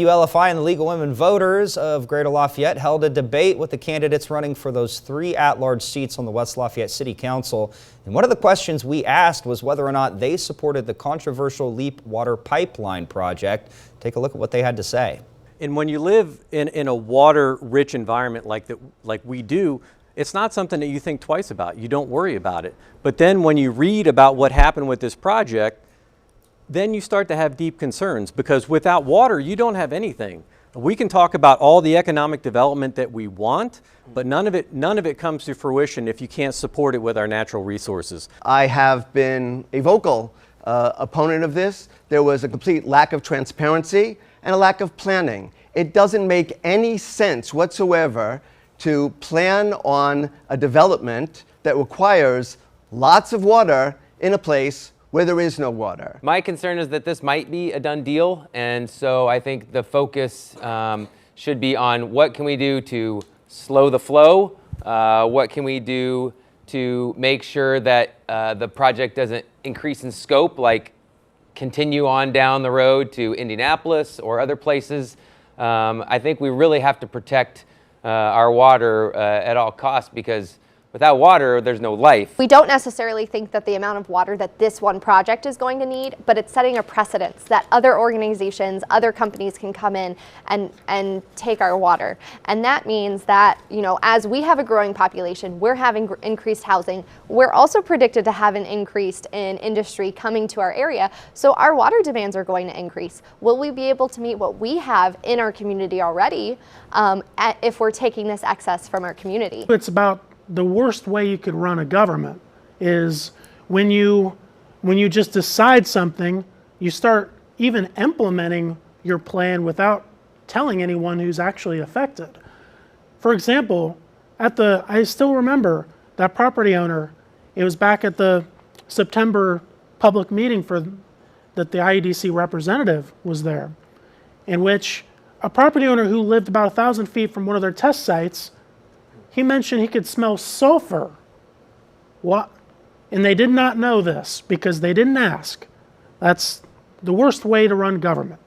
ULFI and the League of Women Voters of Greater Lafayette held a debate with the candidates running for those 3 at-large seats on the West Lafayette City Council. And one of the questions we asked was whether or not they supported the controversial LEAP water pipeline project. Take a look at what they had to say. And when you live in a water-rich environment like we do, it's not something that you think twice about. You don't worry about it. But then when you read about what happened with this project, then you start to have deep concerns, because without water, you don't have anything. We can talk about all the economic development that we want, but none of it comes to fruition if you can't support it with our natural resources. I have been a vocal opponent of this. There was a complete lack of transparency and a lack of planning. It doesn't make any sense whatsoever to plan on a development that requires lots of water in a place where there is no water. My concern is that this might be a done deal, and so I think the focus should be on what can we do to slow the flow, what can we do to make sure that the project doesn't increase in scope, like continue on down the road to Indianapolis or other places. I think we really have to protect our water at all costs, because without water, there's no life. We don't necessarily think that the amount of water that this one project is going to need, but it's setting a precedence that other organizations, other companies can come in and take our water. And that means that, you know, as we have a growing population, we're having increased housing. We're also predicted to have an increase in industry coming to our area. So our water demands are going to increase. Will we be able to meet what we have in our community already if we're taking this excess from our community? It's about the worst way you could run a government is when you just decide something, you start even implementing your plan without telling anyone who's actually affected. For example, I still remember that property owner, it was back at the September public meeting that the IEDC representative was there, in which a property owner who lived about 1,000 feet from one of their test sites, he mentioned he could smell sulfur. What? And they did not know this because they didn't ask. That's the worst way to run government.